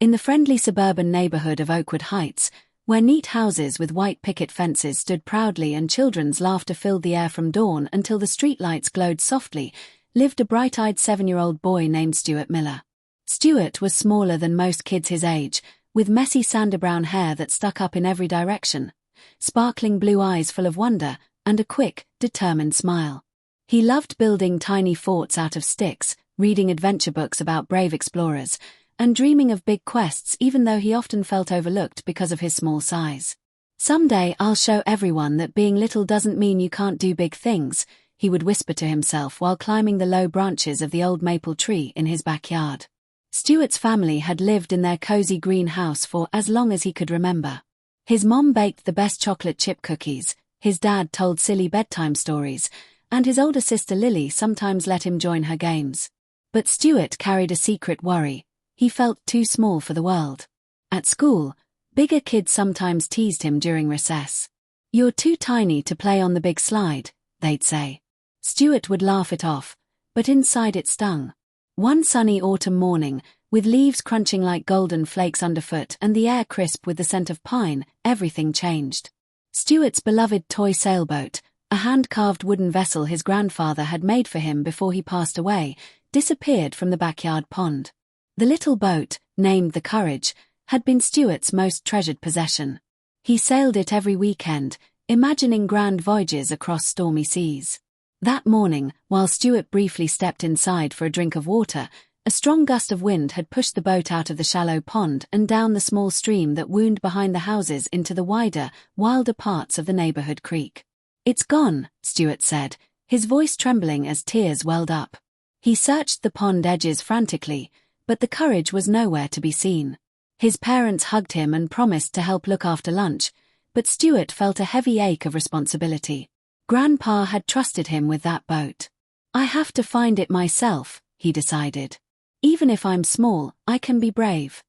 In the friendly suburban neighborhood of Oakwood Heights, where neat houses with white picket fences stood proudly and children's laughter filled the air from dawn until the streetlights glowed softly, lived a bright-eyed 7-year-old boy named Stuart Miller. Stuart was smaller than most kids his age, with messy sandy-brown hair that stuck up in every direction, sparkling blue eyes full of wonder, and a quick, determined smile. He loved building tiny forts out of sticks, reading adventure books about brave explorers, and dreaming of big quests even though he often felt overlooked because of his small size. "Someday I'll show everyone that being little doesn't mean you can't do big things," he would whisper to himself while climbing the low branches of the old maple tree in his backyard. Stuart's family had lived in their cozy green house for as long as he could remember. His mom baked the best chocolate chip cookies, his dad told silly bedtime stories, and his older sister Lily sometimes let him join her games. But Stuart carried a secret worry. He felt too small for the world. At school, bigger kids sometimes teased him during recess. "You're too tiny to play on the big slide," they'd say. Stuart would laugh it off, but inside it stung. One sunny autumn morning, with leaves crunching like golden flakes underfoot and the air crisp with the scent of pine, everything changed. Stuart's beloved toy sailboat, a hand-carved wooden vessel his grandfather had made for him before he passed away, disappeared from the backyard pond. The little boat, named the Courage, had been Stuart's most treasured possession. He sailed it every weekend, imagining grand voyages across stormy seas. That morning, while Stuart briefly stepped inside for a drink of water, a strong gust of wind had pushed the boat out of the shallow pond and down the small stream that wound behind the houses into the wider, wilder parts of the neighborhood creek. "It's gone," Stuart said, his voice trembling as tears welled up. He searched the pond edges frantically, but the Courage was nowhere to be seen. His parents hugged him and promised to help look after lunch, but Stuart felt a heavy ache of responsibility. Grandpa had trusted him with that boat. "I have to find it myself," he decided. "Even if I'm small, I can be brave."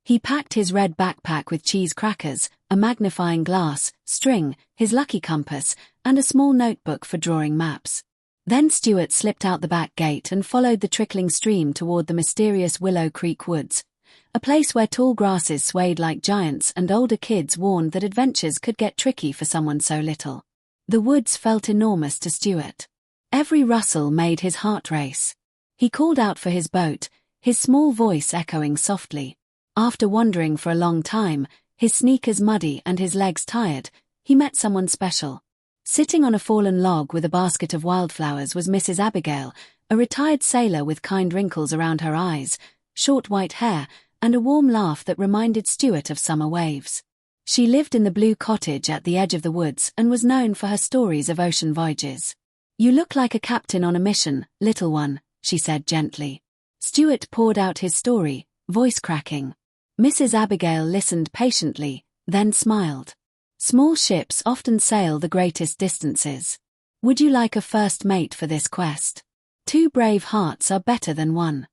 He packed his red backpack with cheese crackers, a magnifying glass, string, his lucky compass, and a small notebook for drawing maps. Then Stuart slipped out the back gate and followed the trickling stream toward the mysterious Willow Creek woods, a place where tall grasses swayed like giants and older kids warned that adventures could get tricky for someone so little. The woods felt enormous to Stuart. Every rustle made his heart race. He called out for his boat, his small voice echoing softly. After wandering for a long time, his sneakers muddy and his legs tired, he met someone special. Sitting on a fallen log with a basket of wildflowers was Mrs. Abigail, a retired sailor with kind wrinkles around her eyes, short white hair, and a warm laugh that reminded Stuart of summer waves. She lived in the blue cottage at the edge of the woods and was known for her stories of ocean voyages. "You look like a captain on a mission, little one," she said gently. Stuart poured out his story, voice cracking. Mrs. Abigail listened patiently, then smiled. "Small ships often sail the greatest distances. Would you like a first mate for this quest? 2 brave hearts are better than 1.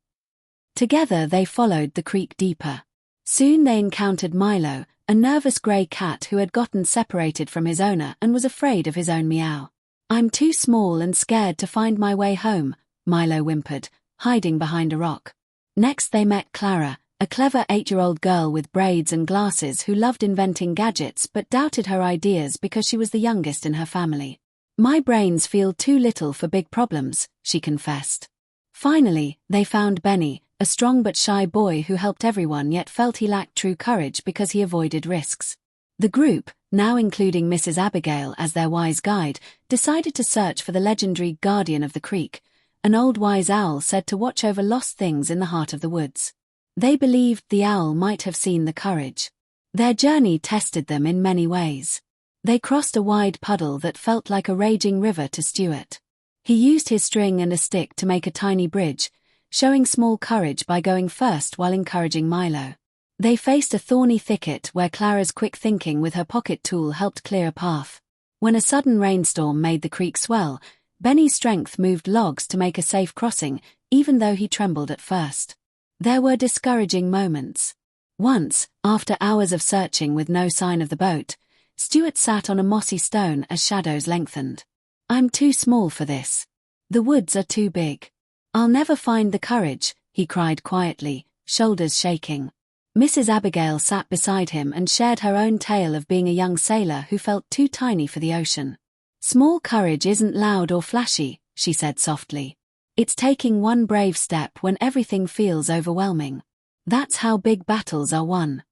Together they followed the creek deeper. Soon they encountered Milo, a nervous grey cat who had gotten separated from his owner and was afraid of his own meow. "I'm too small and scared to find my way home," Milo whimpered, hiding behind a rock. Next they met Clara, a clever 8-year-old girl with braids and glasses who loved inventing gadgets but doubted her ideas because she was the youngest in her family. "My brains feel too little for big problems," she confessed. Finally, they found Benny, a strong but shy boy who helped everyone yet felt he lacked true courage because he avoided risks. The group, now including Mrs. Abigail as their wise guide, decided to search for the legendary guardian of the creek, an old wise owl said to watch over lost things in the heart of the woods. They believed the owl might have seen the Courage. Their journey tested them in many ways. They crossed a wide puddle that felt like a raging river to Stuart. He used his string and a stick to make a tiny bridge, showing small courage by going first while encouraging Milo. They faced a thorny thicket where Clara's quick thinking with her pocket tool helped clear a path. When a sudden rainstorm made the creek swell, Benny's strength moved logs to make a safe crossing, even though he trembled at first. There were discouraging moments. Once, after hours of searching with no sign of the boat, Stuart sat on a mossy stone as shadows lengthened. "I'm too small for this. The woods are too big. I'll never find the courage," he cried quietly, shoulders shaking. Mrs. Abigail sat beside him and shared her own tale of being a young sailor who felt too tiny for the ocean. "Small courage isn't loud or flashy," she said softly. "It's taking one brave step when everything feels overwhelming. That's how big battles are won."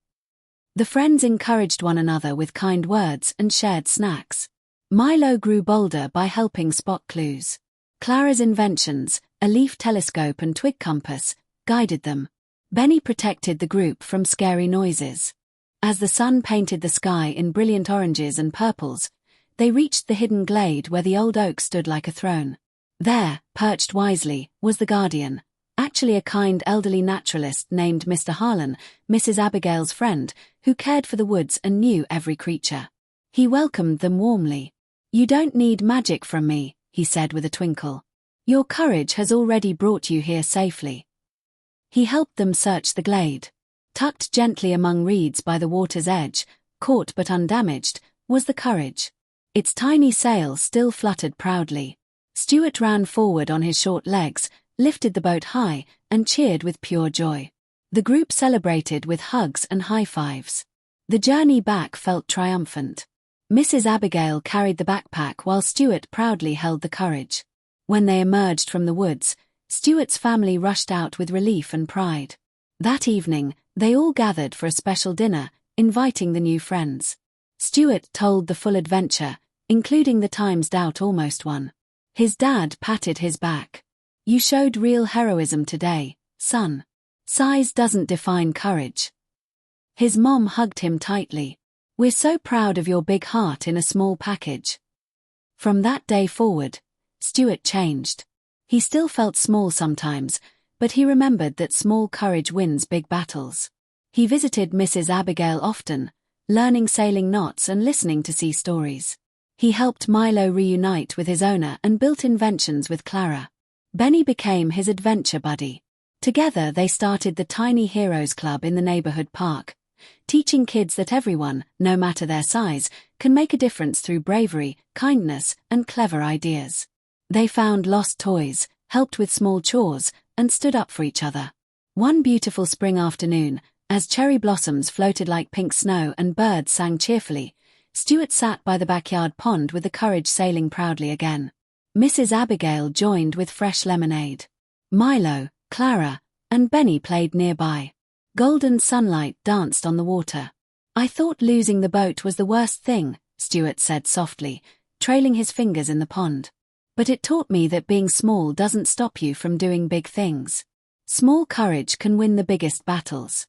The friends encouraged one another with kind words and shared snacks. Milo grew bolder by helping spot clues. Clara's inventions, a leaf telescope and twig compass, guided them. Benny protected the group from scary noises. As the sun painted the sky in brilliant oranges and purples, they reached the hidden glade where the old oak stood like a throne. There, perched wisely, was the guardian, actually a kind elderly naturalist named Mr. Harlan, Mrs. Abigail's friend, who cared for the woods and knew every creature. He welcomed them warmly. "You don't need magic from me," he said with a twinkle. "Your courage has already brought you here safely." He helped them search the glade. Tucked gently among reeds by the water's edge, caught but undamaged, was the Courage. Its tiny sail still fluttered proudly. Stuart ran forward on his short legs, lifted the boat high, and cheered with pure joy. The group celebrated with hugs and high fives. The journey back felt triumphant. Mrs. Abigail carried the backpack while Stuart proudly held the Courage. When they emerged from the woods, Stuart's family rushed out with relief and pride. That evening, they all gathered for a special dinner, inviting the new friends. Stuart told the full adventure, including the times Doubt almost won. His dad patted his back. "You showed real heroism today, son. Size doesn't define courage." His mom hugged him tightly. "We're so proud of your big heart in a small package." From that day forward, Stuart changed. He still felt small sometimes, but he remembered that small courage wins big battles. He visited Mrs. Abigail often, learning sailing knots and listening to sea stories. He helped Milo reunite with his owner and built inventions with Clara. Benny became his adventure buddy. Together they started the Tiny Heroes Club in the neighborhood park, teaching kids that everyone, no matter their size, can make a difference through bravery, kindness, and clever ideas. They found lost toys, helped with small chores, and stood up for each other. One beautiful spring afternoon, as cherry blossoms floated like pink snow and birds sang cheerfully, Stuart sat by the backyard pond with the Courage sailing proudly again. Mrs. Abigail joined with fresh lemonade. Milo, Clara, and Benny played nearby. Golden sunlight danced on the water. "I thought losing the boat was the worst thing," Stuart said softly, trailing his fingers in the pond. "But it taught me that being small doesn't stop you from doing big things. Small courage can win the biggest battles."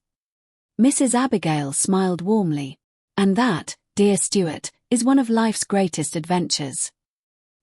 Mrs. Abigail smiled warmly. "And that, dear Stuart, is one of life's greatest adventures."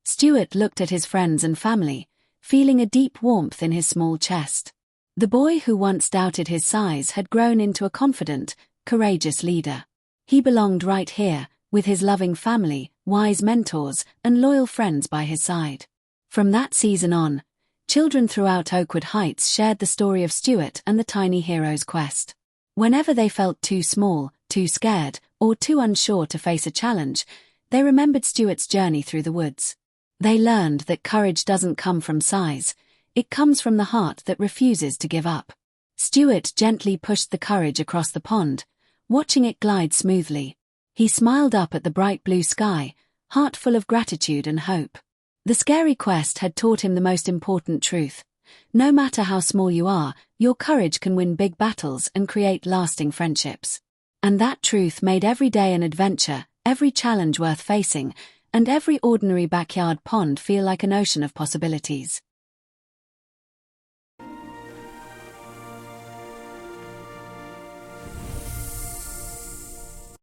Stuart looked at his friends and family, feeling a deep warmth in his small chest. The boy who once doubted his size had grown into a confident, courageous leader. He belonged right here, with his loving family, wise mentors, and loyal friends by his side. From that season on, children throughout Oakwood Heights shared the story of Stuart and the Tiny Heroes quest. Whenever they felt too small, too scared, or too unsure to face a challenge, they remembered Stuart's journey through the woods. They learned that courage doesn't come from size, it comes from the heart that refuses to give up. Stuart gently pushed the Courage across the pond, watching it glide smoothly. He smiled up at the bright blue sky, heart full of gratitude and hope. The scary quest had taught him the most important truth. No matter how small you are, your courage can win big battles and create lasting friendships. And that truth made every day an adventure, every challenge worth facing, and every ordinary backyard pond feel like an ocean of possibilities.